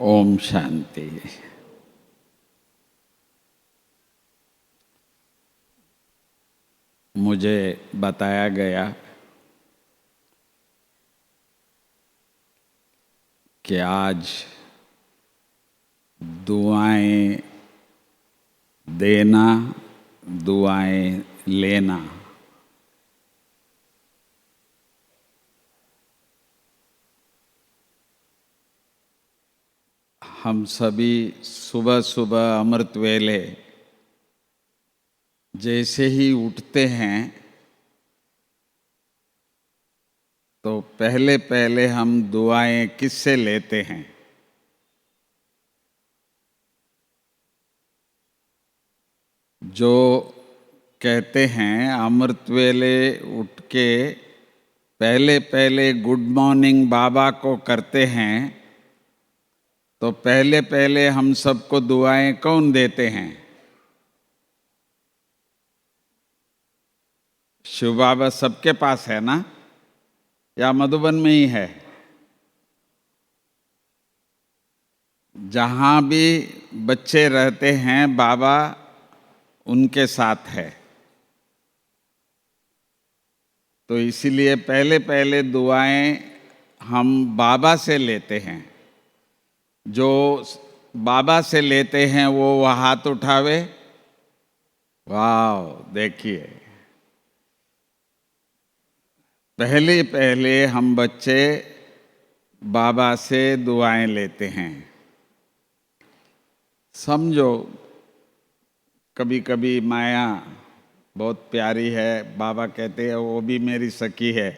ओम शांति। मुझे बताया गया कि आज दुआएं देना, दुआएं लेना, हम सभी सुबह सुबह अमृत वेले जैसे ही उठते हैं तो पहले पहले हम दुआएं किससे लेते हैं? जो कहते हैं अमृत वेले उठ के पहले पहले गुड मॉर्निंग बाबा को करते हैं, तो पहले पहले हम सबको दुआएं कौन देते हैं? शिव बाबा सबके पास है ना, या मधुबन में ही है? जहाँ भी बच्चे रहते हैं बाबा उनके साथ है। तो इसीलिए पहले पहले दुआएं हम बाबा से लेते हैं। जो बाबा से लेते हैं वो हाथ उठावे। वाह, देखिए, पहले पहले हम बच्चे बाबा से दुआएं लेते हैं। समझो, कभी कभी माया बहुत प्यारी है, बाबा कहते हैं वो भी मेरी सखी है,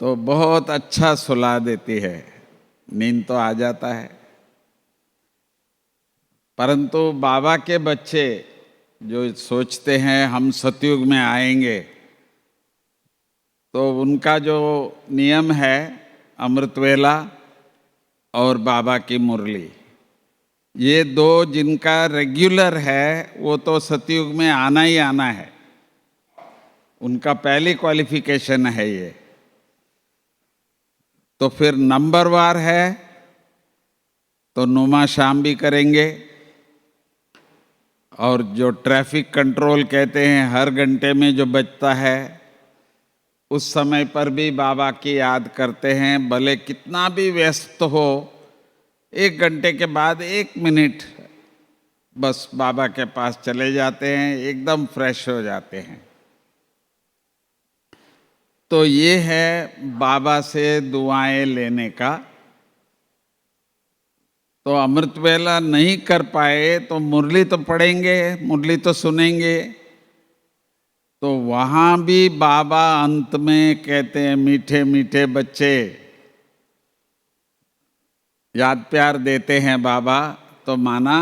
तो बहुत अच्छा सुला देती है, नींद तो आ जाता है। परंतु बाबा के बच्चे जो सोचते हैं हम सतयुग में आएंगे, तो उनका जो नियम है अमृतवेला और बाबा की मुरली, ये दो जिनका रेगुलर है वो तो सतयुग में आना ही आना है, उनका पहली क्वालिफिकेशन है ये। तो फिर नंबरवार है तो नुमा शाम भी करेंगे, और जो ट्रैफिक कंट्रोल कहते हैं हर घंटे में जो बजता है उस समय पर भी बाबा की याद करते हैं। भले कितना भी व्यस्त हो, 1 घंटे के बाद 1 मिनट बस बाबा के पास चले जाते हैं, एकदम फ्रेश हो जाते हैं। तो ये है बाबा से दुआएं लेने का। तो अमृत वेला नहीं कर पाए तो मुरली तो पढ़ेंगे, मुरली तो सुनेंगे। तो वहाँ भी बाबा अंत में कहते हैं मीठे मीठे बच्चे, याद प्यार देते हैं बाबा। तो माना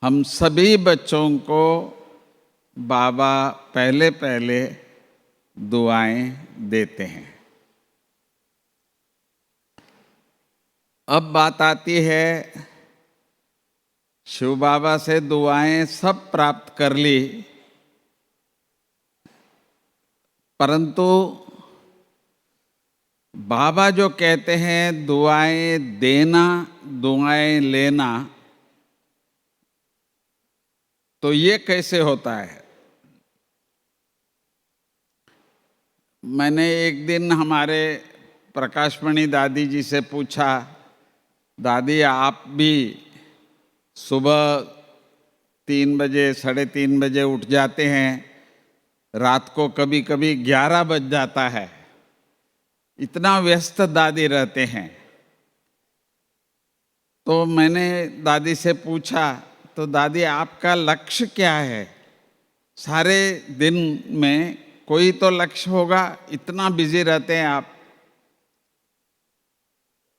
हम सभी बच्चों को बाबा पहले पहले दुआएं देते हैं। अब बात आती है, शिव बाबा से दुआएं सब प्राप्त कर ली, परंतु बाबा जो कहते हैं दुआएं देना, दुआएं लेना, तो ये कैसे होता है? मैंने एक दिन हमारे प्रकाशमणि दादी जी से पूछा, दादी आप भी सुबह 3 बजे 3:30 बजे उठ जाते हैं, रात को कभी कभी 11 बज जाता है, इतना व्यस्त दादी रहते हैं। तो मैंने दादी से पूछा, तो दादी आपका लक्ष्य क्या है? सारे दिन में कोई तो लक्ष्य होगा, इतना बिजी रहते हैं आप।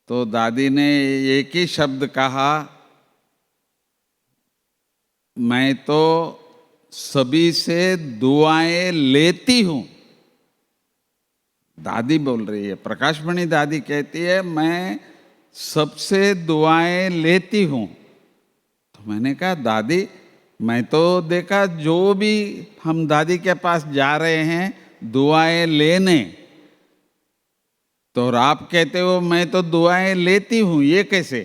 तो दादी ने एक ही शब्द कहा, मैं तो सभी से दुआएं लेती हूं। दादी बोल रही है, प्रकाशमणि दादी कहती है मैं सबसे दुआएं लेती हूं। तो मैंने कहा दादी, मैं तो देखा जो भी हम दादी के पास जा रहे हैं दुआएं लेने, तो और आप कहते हो मैं तो दुआएं लेती हूं, ये कैसे?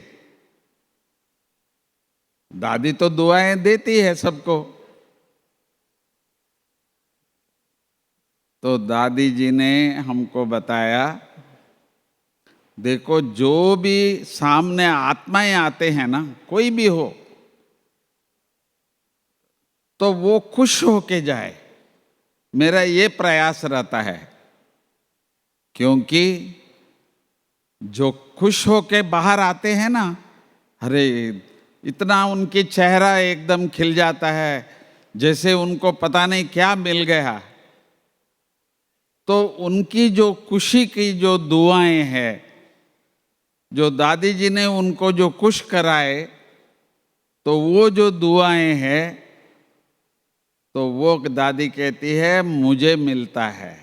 दादी तो दुआएं देती है सबको। तो दादी जी ने हमको बताया, देखो जो भी सामने आत्माएं आते हैं ना, कोई भी हो, तो वो खुश होके जाए, मेरा ये प्रयास रहता है। क्योंकि जो खुश होके बाहर आते हैं ना, अरे इतना उनकी चेहरा एकदम खिल जाता है, जैसे उनको पता नहीं क्या मिल गया। तो उनकी जो खुशी की जो दुआएं हैं, जो दादी जी ने उनको जो खुश कराए, तो वो जो दुआएं हैं, तो वो दादी कहती है मुझे मिलता है,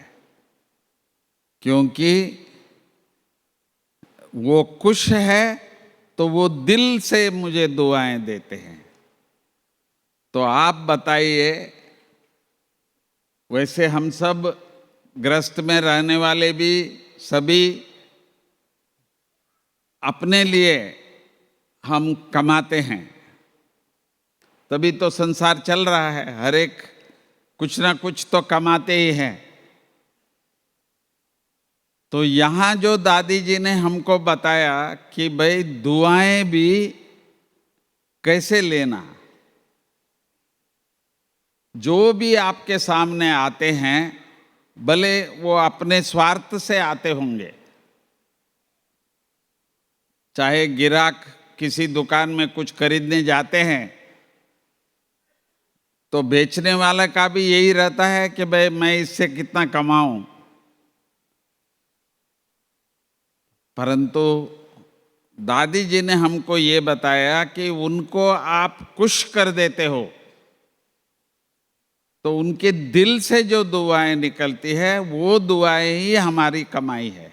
क्योंकि वो खुश है तो वो दिल से मुझे दुआएं देते हैं। तो आप बताइए, वैसे हम सब ग्रस्त में रहने वाले भी सभी अपने लिए हम कमाते हैं, तभी तो संसार चल रहा है। हर एक कुछ ना कुछ तो कमाते ही हैं। तो यहाँ जो दादी जी ने हमको बताया कि भाई दुआएं भी कैसे लेना, जो भी आपके सामने आते हैं, भले वो अपने स्वार्थ से आते होंगे, चाहे गिराक किसी दुकान में कुछ खरीदने जाते हैं, तो बेचने वाला का भी यही रहता है कि भाई मैं इससे कितना कमाऊं। परंतु दादी जी ने हमको ये बताया कि उनको आप खुश कर देते हो, तो उनके दिल से जो दुआएं निकलती है, वो दुआएं ही हमारी कमाई है।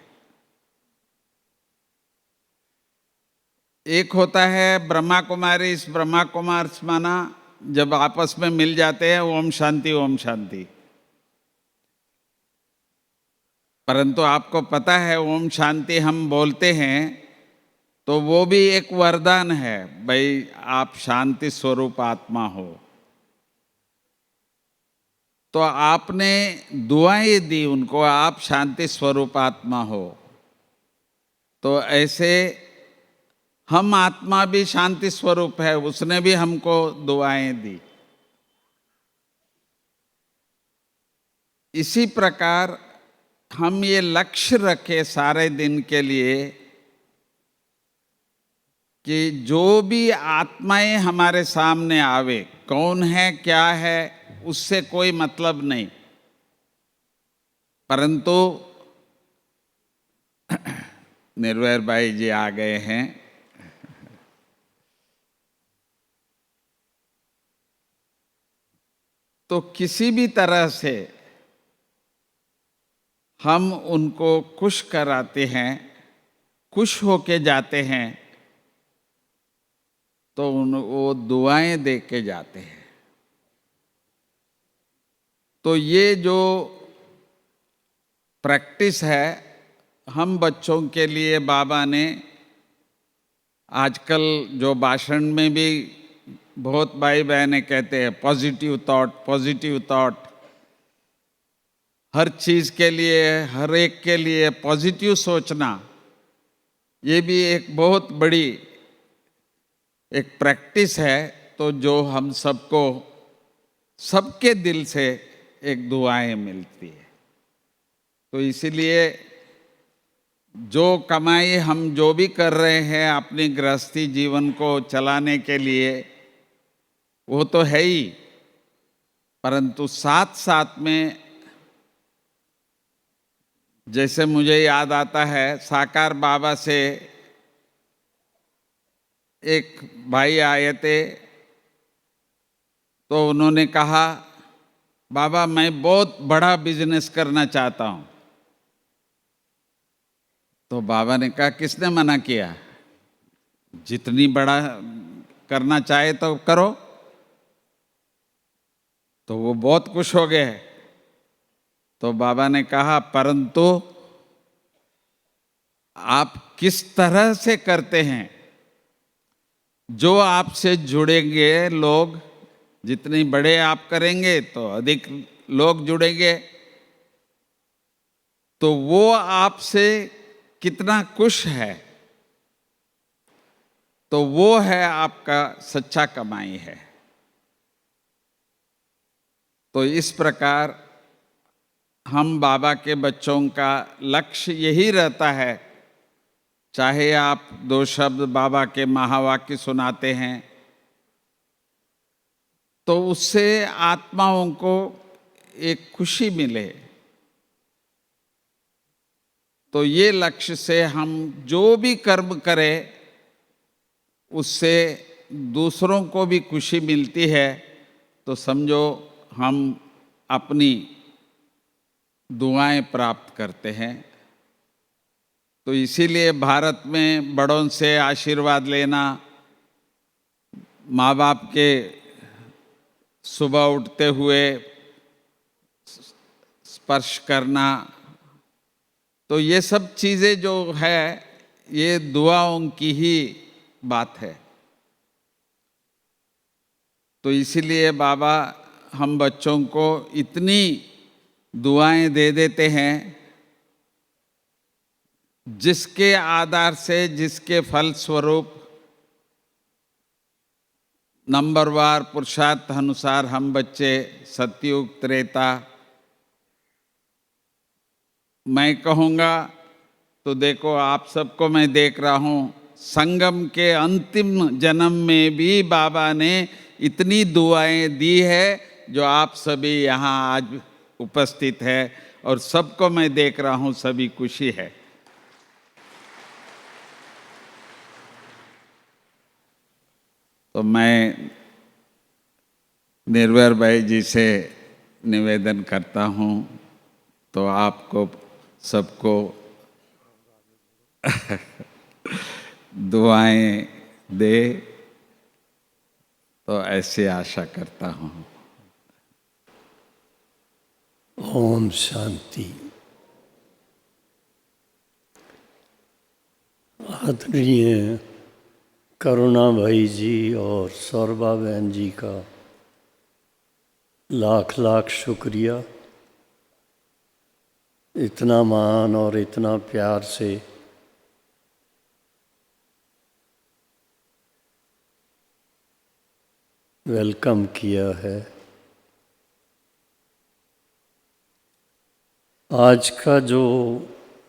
एक होता है ब्रह्मा कुमारी, ब्रह्मा कुमार माना जब आपस में मिल जाते हैं, ओम शांति ओम शांति। परंतु आपको पता है ओम शांति हम बोलते हैं तो वो भी एक वरदान है, भाई आप शांति स्वरूप आत्मा हो। तो आपने दुआएं दी उनको, आप शांति स्वरूप आत्मा हो। तो ऐसे हम आत्मा भी शांति स्वरूप है, उसने भी हमको दुआएं दी। इसी प्रकार हम ये लक्ष्य रखें सारे दिन के लिए कि जो भी आत्माएं हमारे सामने आवे, कौन है क्या है उससे कोई मतलब नहीं, परंतु निर्वैर भाई जी आ गए हैं। तो किसी भी तरह से हम उनको खुश कराते हैं, खुश होके जाते हैं, तो वो दुआएं दे के जाते हैं। तो ये जो प्रैक्टिस है, हम बच्चों के लिए बाबा ने आजकल जो भाषण में भी बहुत भाई बहनें कहते हैं पॉजिटिव थॉट, पॉजिटिव थॉट, हर चीज के लिए, हर एक के लिए पॉजिटिव सोचना, ये भी एक बहुत बड़ी एक प्रैक्टिस है। तो जो हम सबको सबके दिल से एक दुआएं मिलती है। तो इसीलिए जो कमाई हम जो भी कर रहे हैं अपनी गृहस्थी जीवन को चलाने के लिए, वो तो है ही, परंतु साथ साथ में जैसे मुझे याद आता है साकार बाबा से एक भाई आए थे, तो उन्होंने कहा बाबा मैं बहुत बड़ा बिजनेस करना चाहता हूं। तो बाबा ने कहा किसने मना किया, जितनी बड़ा करना चाहे तो करो। तो वो बहुत खुश हो गए। तो बाबा ने कहा परंतु आप किस तरह से करते हैं। जो आपसे जुड़ेंगे लोग, जितनी बड़े आप करेंगे तो अधिक लोग जुड़ेंगे, तो वो आपसे कितना खुश है, तो वो है आपका सच्चा कमाई है। तो इस प्रकार हम बाबा के बच्चों का लक्ष्य यही रहता है। चाहे आप 2 शब्द बाबा के महावाक्य सुनाते हैं, तो उससे आत्माओं को एक खुशी मिले, तो ये लक्ष्य से हम जो भी कर्म करें उससे दूसरों को भी खुशी मिलती है, तो समझो हम अपनी दुआएं प्राप्त करते हैं। तो इसीलिए भारत में बड़ों से आशीर्वाद लेना, माँ बाप के सुबह उठते हुए स्पर्श करना, तो ये सब चीज़ें जो है ये दुआओं की ही बात है। तो इसीलिए बाबा हम बच्चों को इतनी दुआएं दे देते हैं, जिसके आधार से, जिसके फल स्वरूप नंबरवार पुरुषार्थ अनुसार हम बच्चे सतयुग त्रेता, मैं कहूँगा तो देखो आप सबको मैं देख रहा हूँ, संगम के अंतिम जन्म में भी बाबा ने इतनी दुआएं दी है जो आप सभी यहाँ आज उपस्थित है, और सबको मैं देख रहा हूँ, सभी खुशी है। तो मैं निर्भय भाई जी से निवेदन करता हूँ, तो आपको सबको दुआएं दे, तो ऐसी आशा करता हूँ। ओम शांति। आदरणीय करुणा भाई जी और सौरभा बहन जी का लाख लाख शुक्रिया, इतना मान और इतना प्यार से वेलकम किया है। आज का जो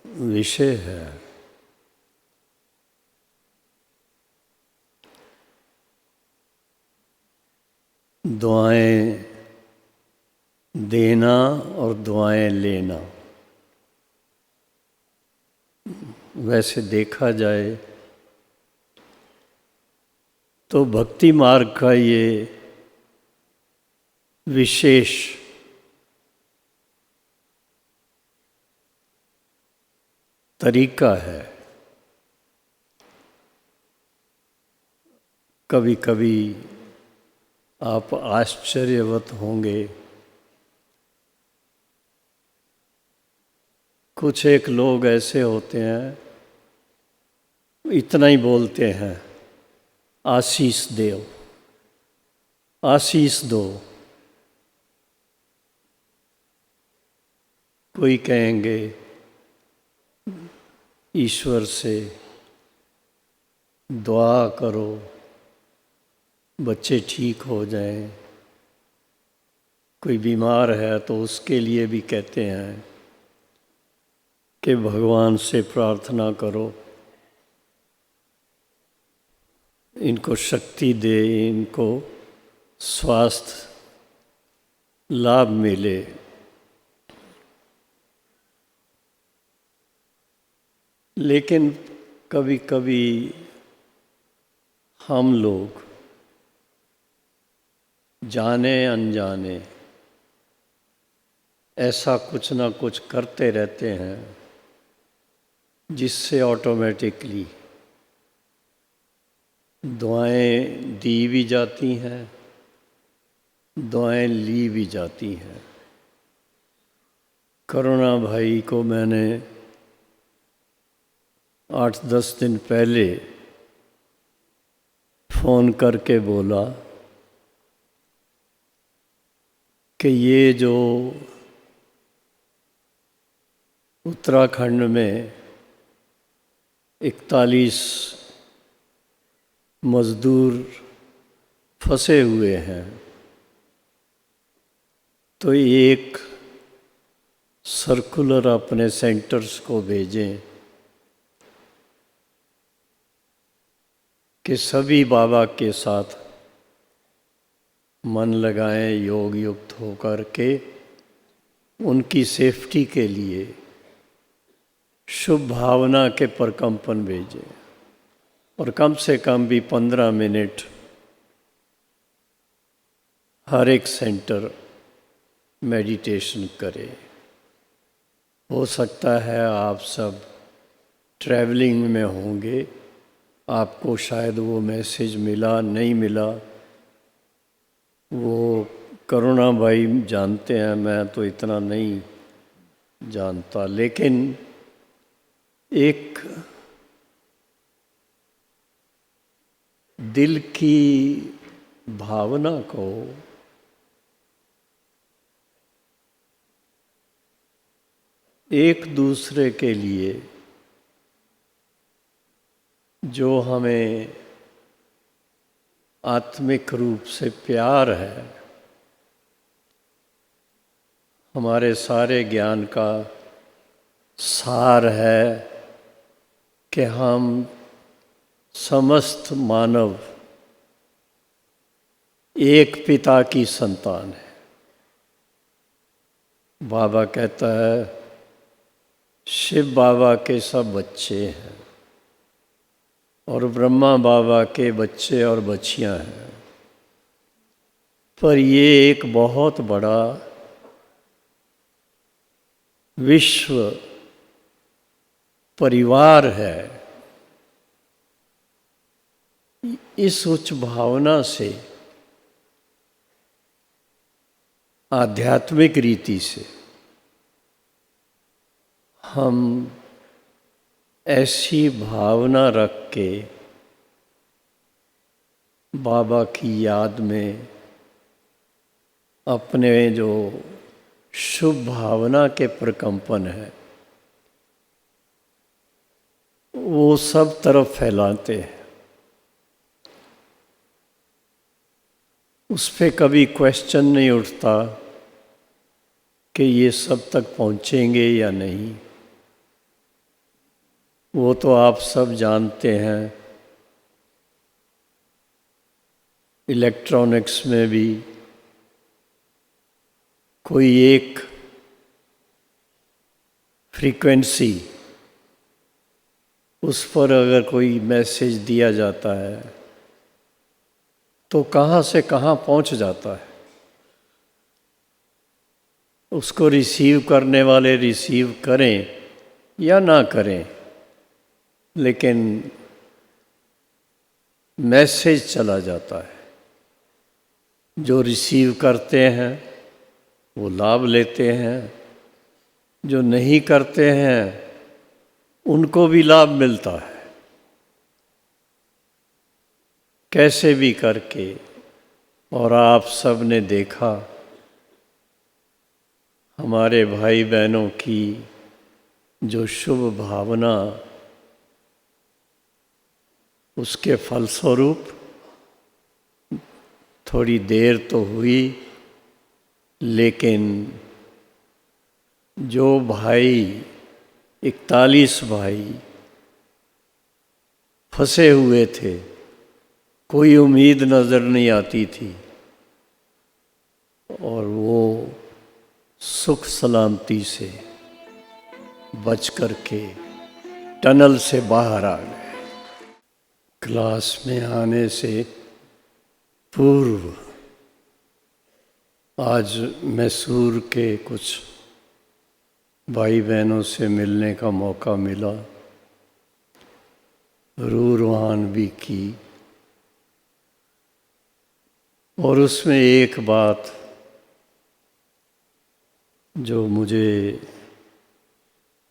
विषय है दुआएं देना और दुआएं लेना, वैसे देखा जाए तो भक्ति मार्ग का ये विशेष तरीका है। कभी कभी आप आश्चर्यवत होंगे, कुछ एक लोग ऐसे होते हैं इतना ही बोलते हैं, आशीष दो, आशीष दो। कोई कहेंगे ईश्वर से दुआ करो बच्चे ठीक हो जाएं। कोई बीमार है तो उसके लिए भी कहते हैं कि भगवान से प्रार्थना करो, इनको शक्ति दे, इनको स्वास्थ्य लाभ मिले। लेकिन कभी कभी हम लोग जाने अनजाने ऐसा कुछ ना कुछ करते रहते हैं जिससे ऑटोमेटिकली दुआएं दी भी जाती हैं, दुआएं ली भी जाती हैं। करुणा भाई को मैंने 8-10 दिन पहले फ़ोन करके बोला कि ये जो उत्तराखंड में 41 मज़दूर फंसे हुए हैं, तो एक सर्कुलर अपने सेंटर्स को भेजें कि सभी बाबा के साथ मन लगाएं, योग युक्त होकर के उनकी सेफ्टी के लिए शुभ भावना के प्रकंपन भेजें और कम से कम भी 15 मिनट हर एक सेंटर मेडिटेशन करे। हो सकता है आप सब ट्रैवलिंग में होंगे, आपको शायद वो मैसेज मिला नहीं मिला, वो करुणा भाई जानते हैं, मैं तो इतना नहीं जानता। लेकिन एक दिल की भावना को एक दूसरे के लिए जो हमें आत्मिक रूप से प्यार है, हमारे सारे ज्ञान का सार है कि हम समस्त मानव एक पिता की संतान है। बाबा कहता है शिव बाबा के सब बच्चे हैं और ब्रह्मा बाबा के बच्चे और बच्चियां हैं, पर ये एक बहुत बड़ा विश्व परिवार है। इस उच्च भावना से, आध्यात्मिक रीति से हम ऐसी भावना रख के बाबा की याद में अपने जो शुभ भावना के प्रकंपन है वो सब तरफ फैलाते हैं। उस पर कभी क्वेश्चन नहीं उठता कि ये सब तक पहुँचेंगे या नहीं। वो तो आप सब जानते हैं, इलेक्ट्रॉनिक्स में भी कोई एक फ्रीक्वेंसी, उस पर अगर कोई मैसेज दिया जाता है तो कहाँ से कहाँ पहुँच जाता है। उसको रिसीव करने वाले रिसीव करें या ना करें, लेकिन मैसेज चला जाता है। जो रिसीव करते हैं वो लाभ लेते हैं, जो नहीं करते हैं उनको भी लाभ मिलता है। कैसे भी करके, और आप सब ने देखा हमारे भाई बहनों की जो शुभ भावना, उसके फलस्वरूप थोड़ी देर तो हुई, लेकिन जो भाई 41 भाई फंसे हुए थे, कोई उम्मीद नज़र नहीं आती थी, और वो सुख सलामती से बच कर के टनल से बाहर आ गए। क्लास में आने से पूर्व आज मैसूर के कुछ भाई बहनों से मिलने का मौका मिला, रूरवान भी की, और उसमें एक बात जो मुझे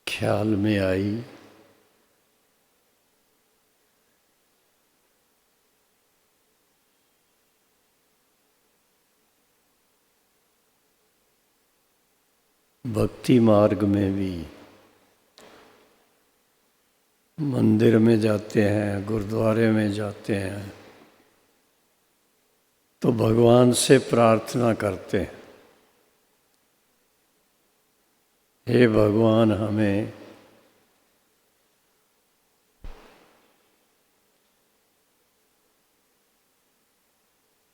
ख्याल में आई भक्ति मार्ग में भी मंदिर में जाते हैं, गुरुद्वारे में जाते हैं, तो भगवान से प्रार्थना करते हैं, हे भगवान हमें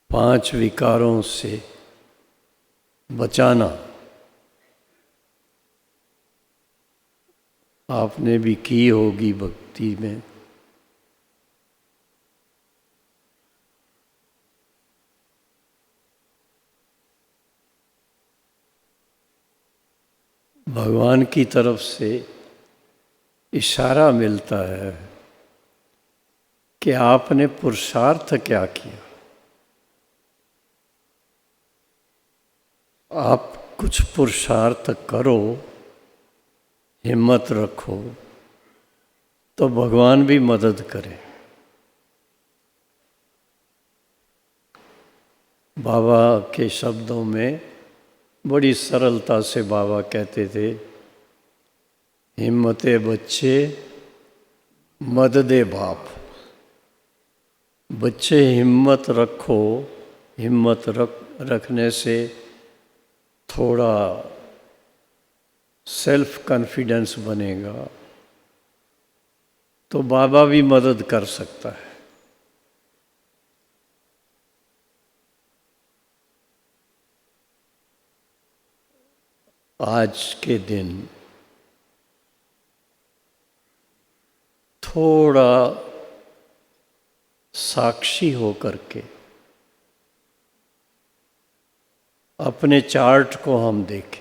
पांच विकारों से बचाना। आपने भी की होगी भक्ति में। भगवान की तरफ से इशारा मिलता है कि आपने पुरुषार्थ क्या किया। आप कुछ पुरुषार्थ करो, हिम्मत रखो, तो भगवान भी मदद करे। बाबा के शब्दों में बड़ी सरलता से बाबा कहते थे, हिम्मते बच्चे मददे बाप। बच्चे हिम्मत रखो, हिम्मत रखने से थोड़ा सेल्फ कॉन्फिडेंस बनेगा तो बाबा भी मदद कर सकता है। आज के दिन थोड़ा साक्षी होकर के अपने चार्ट को हम देखें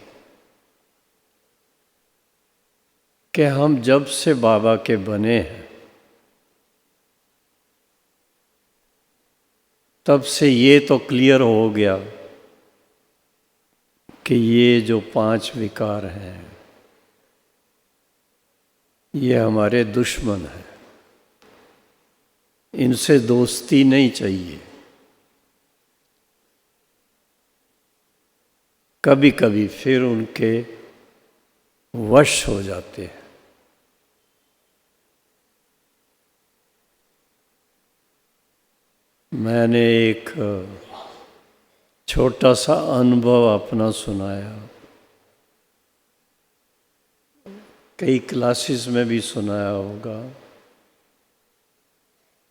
कि हम जब से बाबा के बने हैं तब से ये तो क्लियर हो गया कि ये जो पांच विकार हैं ये हमारे दुश्मन हैं, इनसे दोस्ती नहीं चाहिए। कभी कभी फिर उनके वश हो जाते हैं। मैंने एक छोटा सा अनुभव अपना सुनाया, कई क्लासेस में भी सुनाया होगा।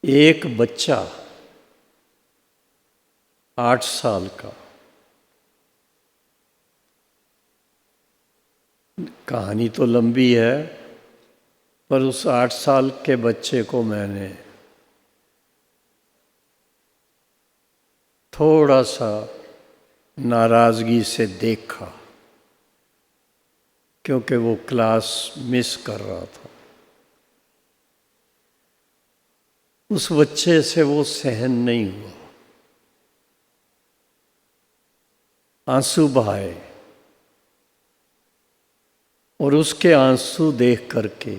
एक बच्चा 8 साल का, कहानी तो लंबी है, पर उस 8 साल के बच्चे को मैंने थोड़ा सा नाराज़गी से देखा, क्योंकि वो क्लास मिस कर रहा था। उस बच्चे से वो सहन नहीं हुआ, आंसू बहाए, और उसके आंसू देख करके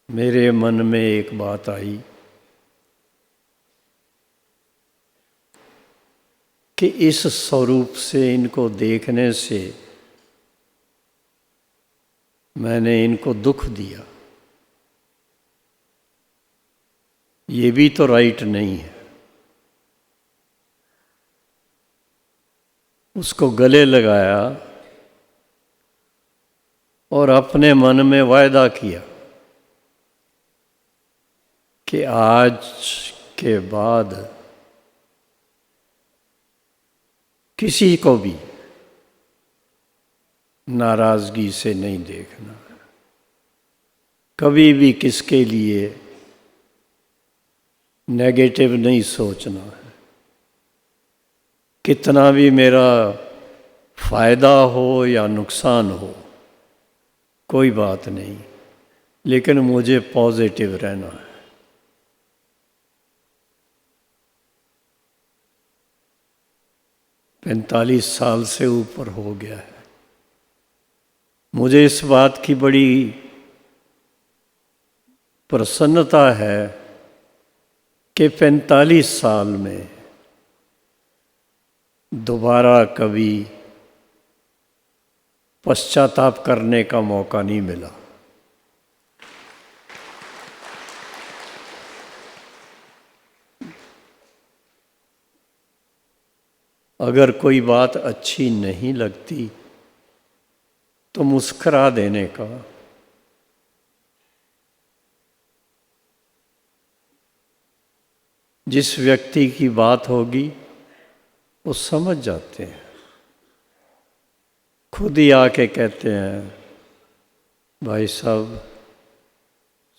मेरे मन में एक बात आई कि इस स्वरूप से इनको देखने से मैंने इनको दुख दिया, ये भी तो राइट नहीं है। उसको गले लगाया और अपने मन में वायदा किया कि आज के बाद किसी को भी नाराज़गी से नहीं देखना, कभी भी किसके लिए नेगेटिव नहीं सोचना है। कितना भी मेरा फ़ायदा हो या नुकसान हो, कोई बात नहीं, लेकिन मुझे पॉजिटिव रहना है। पैंतालीस साल से ऊपर हो गया है। मुझे इस बात की बड़ी प्रसन्नता है कि 45 साल में दोबारा कभी पश्चाताप करने का मौका नहीं मिला। अगर कोई बात अच्छी नहीं लगती तो मुस्करा देने का, जिस व्यक्ति की बात होगी वो समझ जाते हैं, खुद ही आके कहते हैं भाई साहब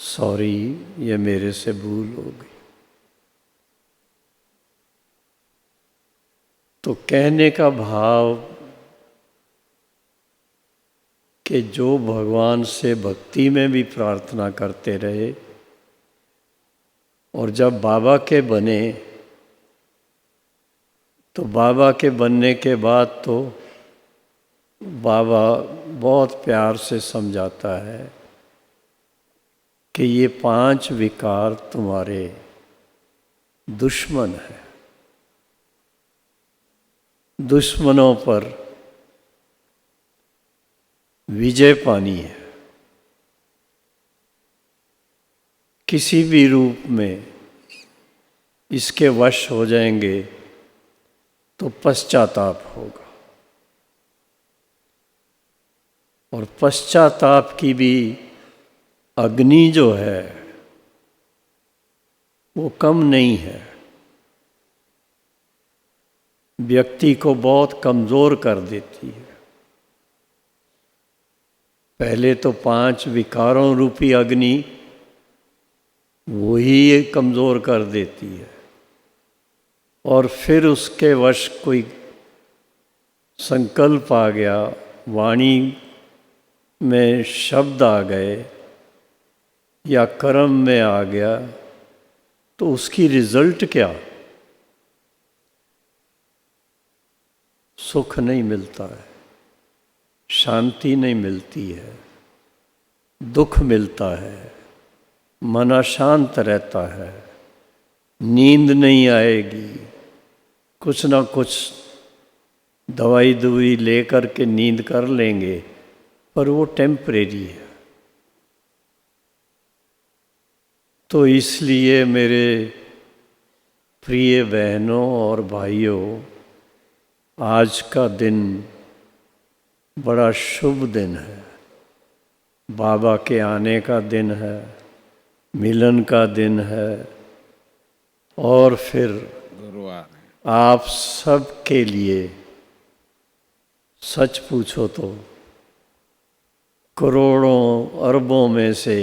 सॉरी, ये मेरे से भूल हो गई। तो कहने का भाव कि जो भगवान से भक्ति में भी प्रार्थना करते रहे और जब बाबा के बने तो बाबा के बनने के बाद तो बाबा बहुत प्यार से समझाता है कि ये 5 विकार तुम्हारे दुश्मन हैं, दुश्मनों पर विजय पानी है। किसी भी रूप में इसके वश हो जाएंगे तो पश्चाताप होगा, और पश्चाताप की भी अग्नि जो है वो कम नहीं है, व्यक्ति को बहुत कमज़ोर कर देती है। पहले तो 5 विकारों रूपी अग्नि वही कमज़ोर कर देती है, और फिर उसके वश कोई संकल्प आ गया, वाणी में शब्द आ गए या कर्म में आ गया, तो उसकी रिजल्ट क्या? सुख नहीं मिलता है, शांति नहीं मिलती है, दुख मिलता है, मन अशांत रहता है, नींद नहीं आएगी, कुछ ना कुछ दवाई दुई लेकर के नींद कर लेंगे, पर वो टेम्परेरी है। तो इसलिए मेरे प्रिय बहनों और भाइयों, आज का दिन बड़ा शुभ दिन है, बाबा के आने का दिन है, मिलन का दिन है, और फिर गुरुवार आप सब के लिए सच पूछो तो करोड़ों अरबों में से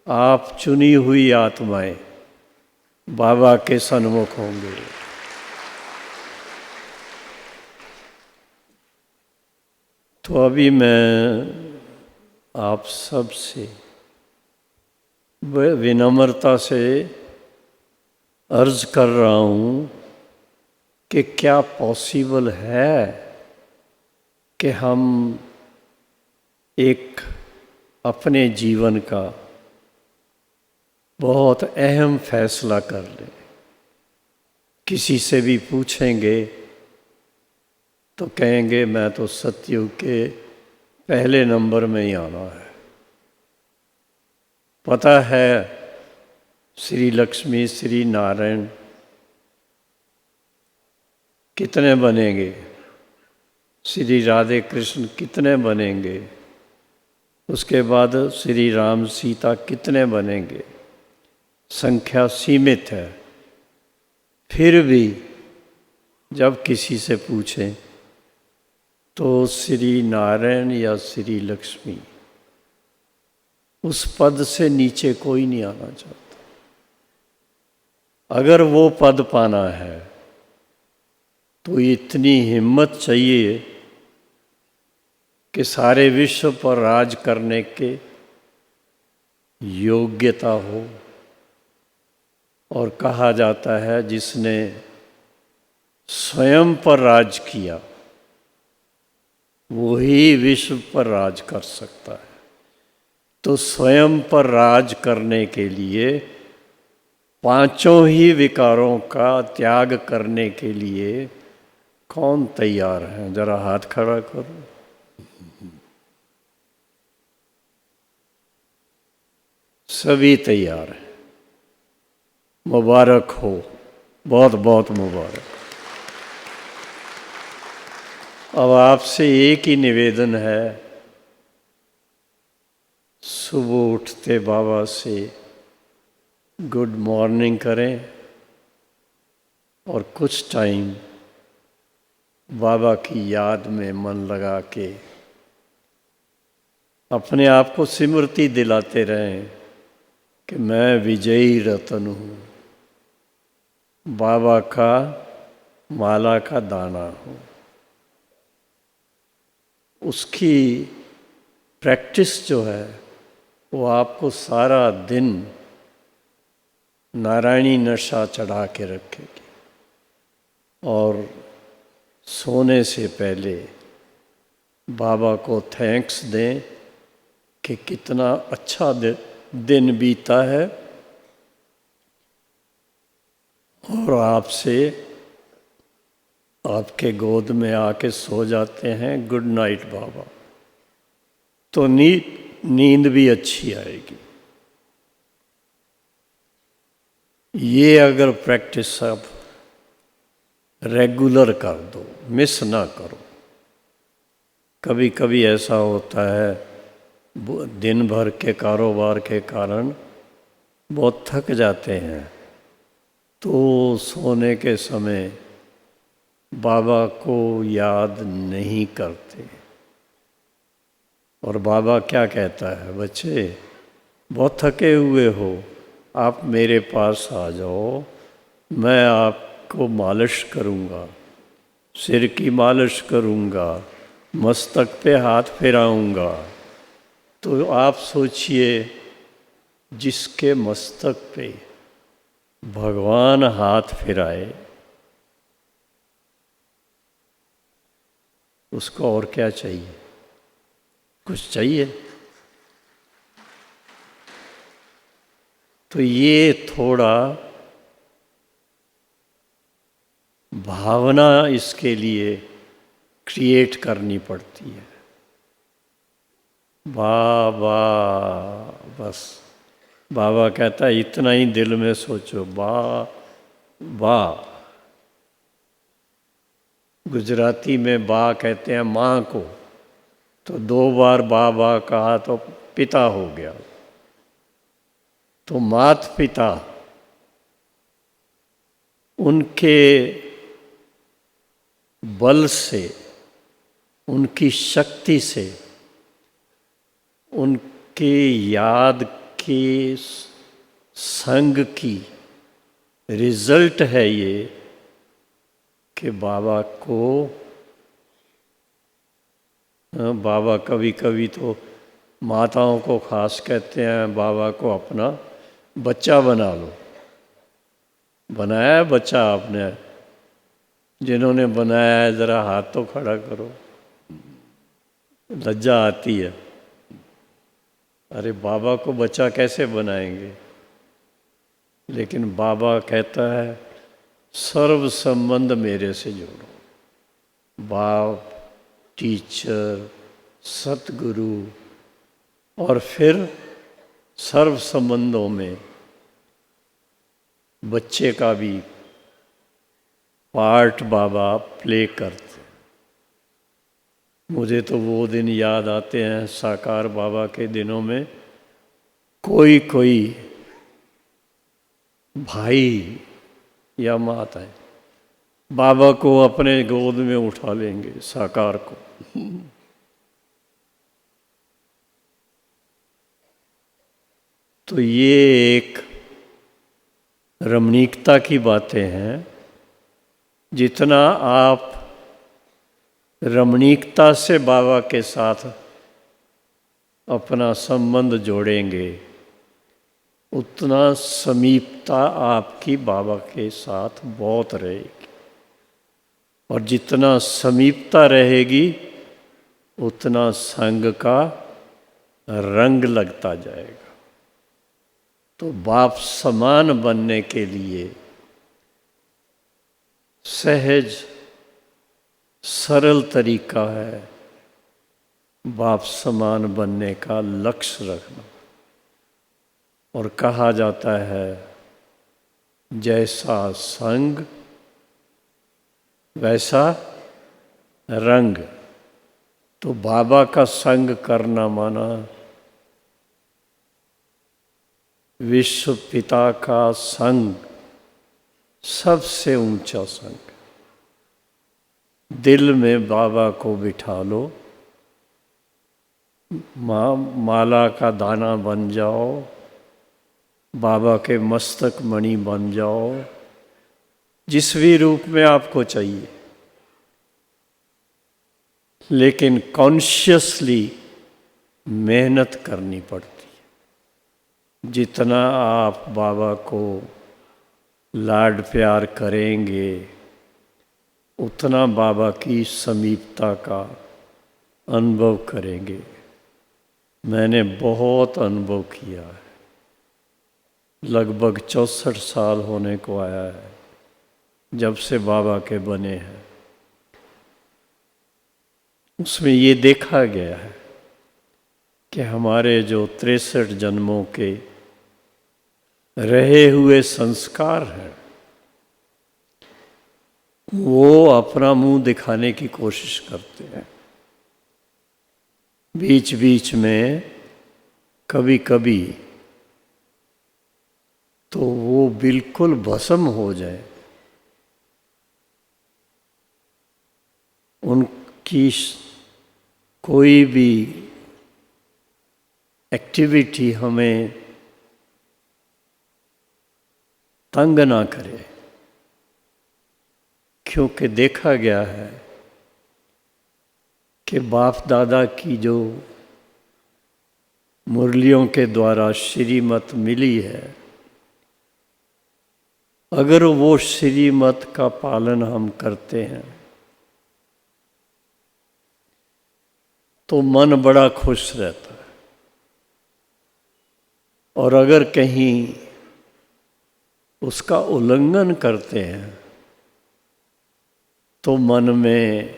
आप चुनी हुई आत्माएं बाबा के सन्मुख होंगे। तो अभी मैं आप सब से विनम्रता से अर्ज कर रहा हूँ कि क्या पॉसिबल है कि हम एक अपने जीवन का बहुत अहम फैसला कर लें। किसी से भी पूछेंगे तो कहेंगे मैं तो सतयुग के पहले नंबर में ही आना है। पता है श्री लक्ष्मी श्री नारायण कितने बनेंगे, श्री राधे कृष्ण कितने बनेंगे, उसके बाद श्री राम सीता कितने बनेंगे, संख्या सीमित है। फिर भी जब किसी से पूछें तो श्री नारायण या श्री लक्ष्मी, उस पद से नीचे कोई नहीं आना चाहता। अगर वो पद पाना है तो इतनी हिम्मत चाहिए कि सारे विश्व पर राज करने के योग्यता हो। और कहा जाता है जिसने स्वयं पर राज किया वही विश्व पर राज कर सकता है। तो स्वयं पर राज करने के लिए, पांचों ही विकारों का त्याग करने के लिए कौन तैयार है? जरा हाथ खड़ा करो। सभी तैयार हैं। मुबारक हो, बहुत बहुत मुबारक। अब आपसे एक ही निवेदन है, सुबह उठते बाबा से गुड मॉर्निंग करें और कुछ टाइम बाबा की याद में मन लगा के अपने आप को स्मृति दिलाते रहें कि मैं विजयी रतन हूँ, बाबा का माला का दाना हूँ। उसकी प्रैक्टिस जो है वो आपको सारा दिन नारायणी नशा चढ़ा के रखेगी। और सोने से पहले बाबा को थैंक्स दें कि कितना अच्छा दिन बीता है और आपसे आपके गोद में आके सो जाते हैं। गुड नाइट बाबा, तो नींद भी अच्छी आएगी। ये अगर प्रैक्टिस आप रेगुलर कर दो, मिस ना करो। कभी कभी ऐसा होता है दिन भर के कारोबार के कारण बहुत थक जाते हैं, तो सोने के समय बाबा को याद नहीं करते। और बाबा क्या कहता है, बच्चे बहुत थके हुए हो, आप मेरे पास आ जाओ, मैं आपको मालिश करूँगा, सिर की मालिश करूँगा, मस्तक पे हाथ फिराऊँगा। तो आप सोचिए, जिसके मस्तक पे भगवान हाथ फिराए उसको और क्या चाहिए? कुछ चाहिए? तो ये थोड़ा भावना इसके लिए क्रिएट करनी पड़ती है। बाबा, बस बाबा कहता है इतना ही दिल में सोचो, बा। गुजराती में बा कहते हैं माँ को, तो 2 बार बाबा कहा तो पिता हो गया। तो मात पिता उनके बल से, उनकी शक्ति से, उनके याद के संग की रिजल्ट है ये कि बाबा को, बाबा कभी कभी तो माताओं को खास कहते हैं, बाबा को अपना बच्चा बना लो। बनाया है बच्चा आपने? जिन्होंने बनाया है ज़रा हाथ तो खड़ा करो। लज्जा आती है, अरे बाबा को बच्चा कैसे बनाएंगे? लेकिन बाबा कहता है सर्व संबंध मेरे से जोड़ो। बाप, टीचर, सतगुरु, और फिर सर्व संबंधों में बच्चे का भी पार्ट बाबा प्ले करते। मुझे तो वो दिन याद आते हैं साकार बाबा के दिनों में, कोई कोई भाई या माता है बाबा को अपने गोद में उठा लेंगे, साकार को। तो ये एक रमणीकता की बातें हैं। जितना आप रमणीकता से बाबा के साथ अपना संबंध जोड़ेंगे, उतना समीपता आपकी बाबा के साथ बहुत रहेगी। और जितना समीपता रहेगी उतना संग का रंग लगता जाएगा। तो बाप समान बनने के लिए सहज सरल तरीका है बाप समान बनने का लक्ष्य रखना। और कहा जाता है जैसा संग वैसा रंग। तो बाबा का संग करना माना विश्व पिता का संग, सबसे ऊंचा संग। दिल में बाबा को बिठा लो, माला का दाना बन जाओ, बाबा के मस्तक मणि बन जाओ, जिस भी रूप में आपको चाहिए। लेकिन कॉन्शियसली मेहनत करनी पड़ती है। जितना आप बाबा को लाड प्यार करेंगे उतना बाबा की समीपता का अनुभव करेंगे। मैंने बहुत अनुभव किया है। लगभग 64 साल होने को आया है जब से बाबा के बने हैं। उसमें ये देखा गया है कि हमारे जो 63 जन्मों के रहे हुए संस्कार हैं वो अपना मुंह दिखाने की कोशिश करते हैं। बीच बीच में कभी कभी तो वो बिल्कुल भस्म हो जाए। उनकी कोई भी एक्टिविटी हमें तंग ना करे, क्योंकि देखा गया है कि बाप दादा की जो मुरलियों के द्वारा श्रीमत मिली है, अगर वो श्रीमत का पालन हम करते हैं तो मन बड़ा खुश रहता है। और अगर कहीं उसका उल्लंघन करते हैं तो मन में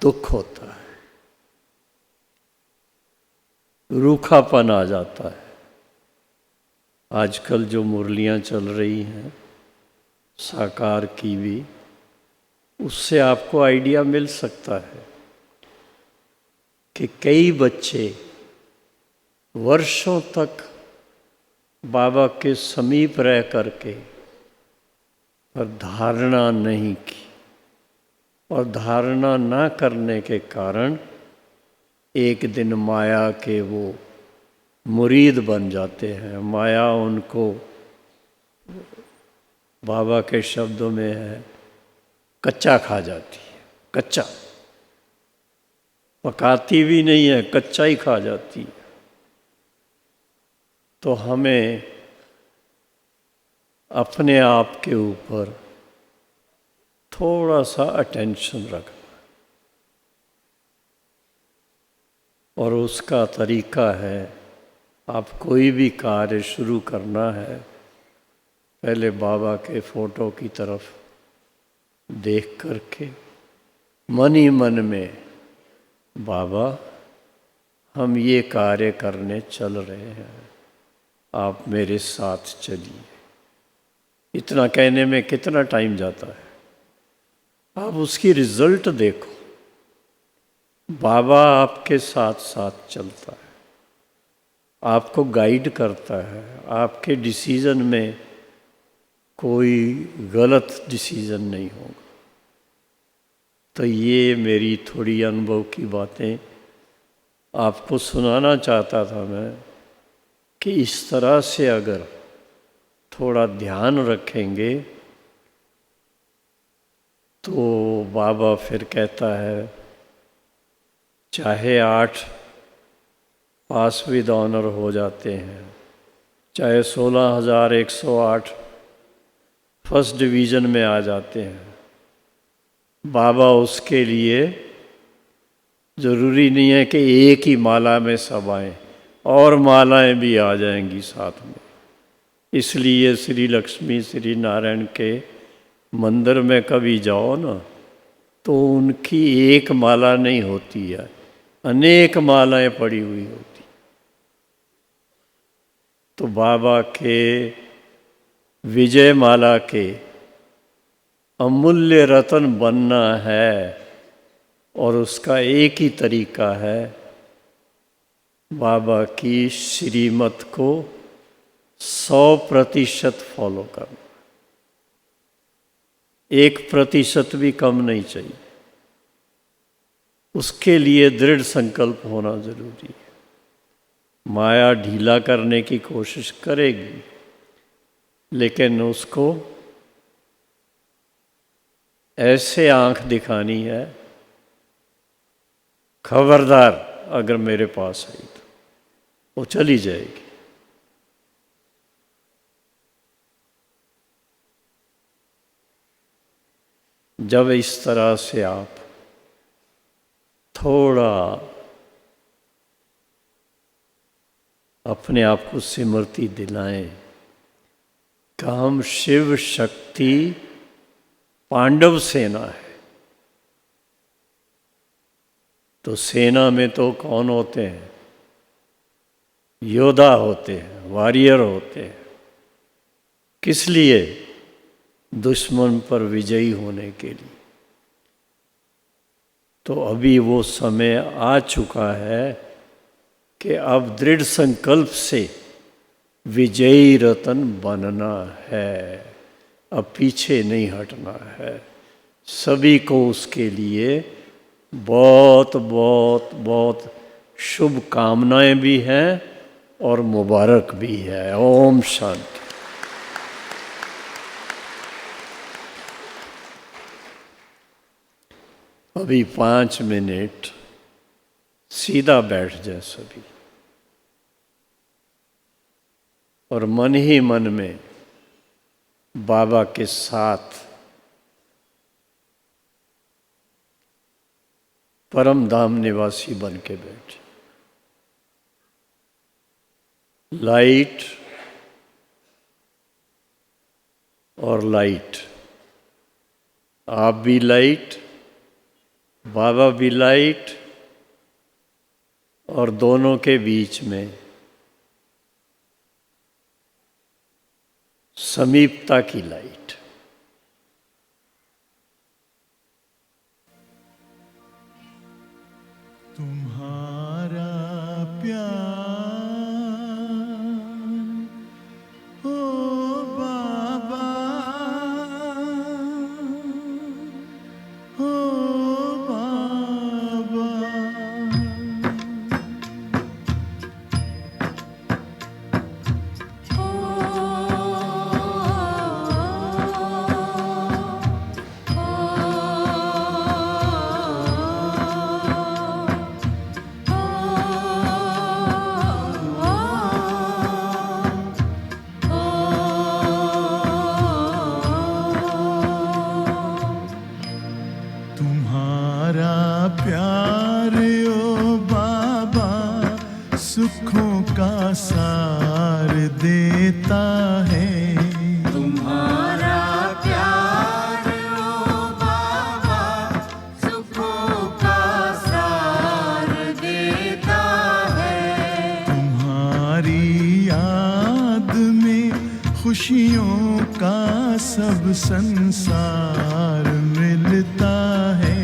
दुख होता है, रूखापन आ जाता है। आजकल जो मुरलियां चल रही हैं साकार की भी, उससे आपको आइडिया मिल सकता है कि कई बच्चे वर्षों तक बाबा के समीप रह करके पर धारणा नहीं की, और धारणा ना करने के कारण एक दिन माया के वो मुरीद बन जाते हैं। माया उनको, बाबा के शब्दों में है, कच्चा खा जाती है। कच्चा पकाती भी नहीं है, कच्चा ही खा जाती है। तो हमें अपने आप के ऊपर थोड़ा सा अटेंशन रखना, और उसका तरीका है, आप कोई भी कार्य शुरू करना है पहले बाबा के फोटो की तरफ देख करके मन ही मन में, बाबा हम ये कार्य करने चल रहे हैं, आप मेरे साथ चलिए। इतना कहने में कितना टाइम जाता है, आप उसकी रिजल्ट देखो। बाबा आपके साथ साथ चलता है, आपको गाइड करता है, आपके डिसीजन में कोई गलत डिसीजन नहीं होगा। तो ये मेरी थोड़ी अनुभव की बातें आपको सुनाना चाहता था मैं, कि इस तरह से अगर थोड़ा ध्यान रखेंगे तो बाबा फिर कहता है, चाहे 8 पास विद ऑनर हो जाते हैं, चाहे 16,108 फर्स्ट डिवीज़न में आ जाते हैं, बाबा उसके लिए ज़रूरी नहीं है कि एक ही माला में सब आएँ, और मालाएं भी आ जाएंगी साथ में। इसलिए श्री लक्ष्मी श्री नारायण के मंदिर में कभी जाओ ना तो उनकी एक माला नहीं होती है, अनेक मालाएं पड़ी हुई होती। तो बाबा के विजय माला के अमूल्य रतन बनना है और उसका एक ही तरीका है, बाबा की श्रीमत को 100% फॉलो करना। 1% भी कम नहीं चाहिए। उसके लिए दृढ़ संकल्प होना जरूरी है। माया ढीला करने की कोशिश करेगी, लेकिन उसको ऐसे आंख दिखानी है, खबरदार अगर मेरे पास आई तो वो चली जाएगी। जब इस तरह से आप थोड़ा अपने आप को स्मृति दिलाएं कि हम शिव शक्ति पांडव सेना है, तो सेना में तो कौन होते हैं? योद्धा होते हैं, वॉरियर होते हैं। किस लिए? दुश्मन पर विजयी होने के लिए। तो अभी वो समय आ चुका है कि अब दृढ़ संकल्प से विजयी रतन बनना है, अब पीछे नहीं हटना है। सभी को उसके लिए बहुत बहुत बहुत शुभकामनाएं भी हैं और मुबारक भी है। ओम शांति। अभी 5 मिनट सीधा बैठ जाए सभी और मन ही मन में बाबा के साथ परम धाम निवासी बन के बैठे। लाइट और लाइट, आप भी लाइट, बाबा भी लाइट, और दोनों के बीच में समीपता की लाइट। तुम्हारा प्यार ओ बाबा, ओ बाबा, तुम्हारा प्यार ओ बाबा सुखों का सार देता है। तुम्हारा प्यार ओ बाबा सुखों का सार देता है। तुम्हारी याद में खुशियों का सब संसार मिलता है।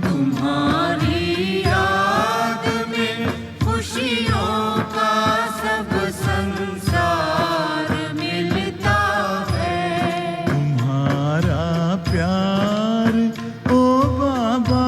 तुम्हारी याद में खुशियों का सब संसार मिलता है। तुम्हारा प्यार ओ बाबा,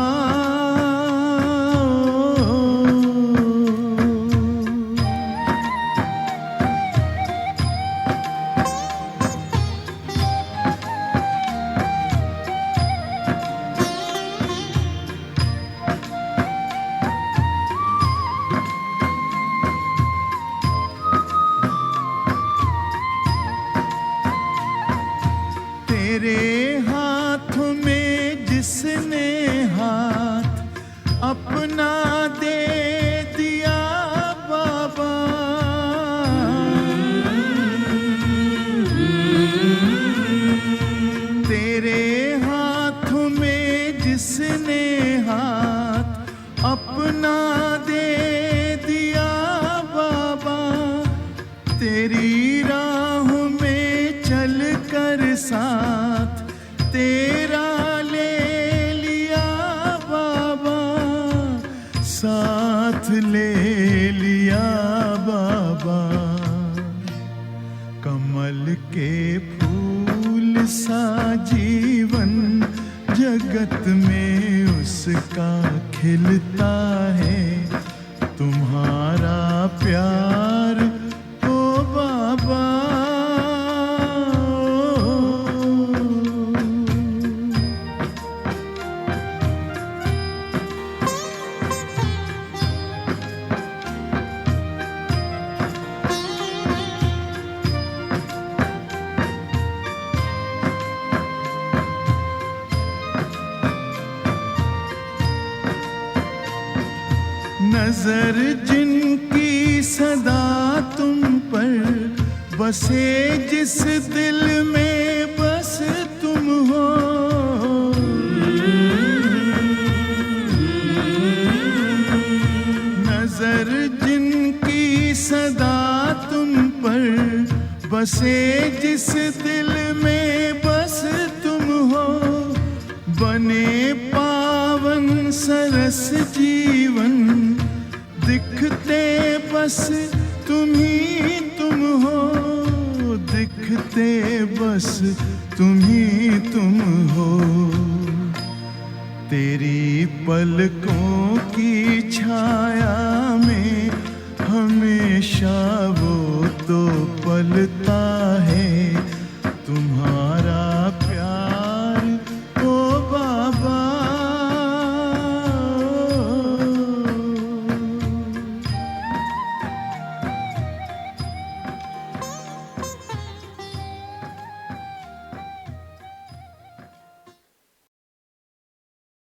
कमल के फूल सा जीवन जगत में उसका खिलता है। तुम्हारा प्यार ओ बाबा, नजर जिनकी सदा तुम पर बसे, जिस दिल में बस तुम हो। नजर जिनकी सदा तुम पर बसे, जिस दिल में बस तुम हो। बने पावन सरस जीवन, दिखते बस तुम ही तुम हो। दिखते बस तुम ही तुम हो। तेरी पलकों की छाया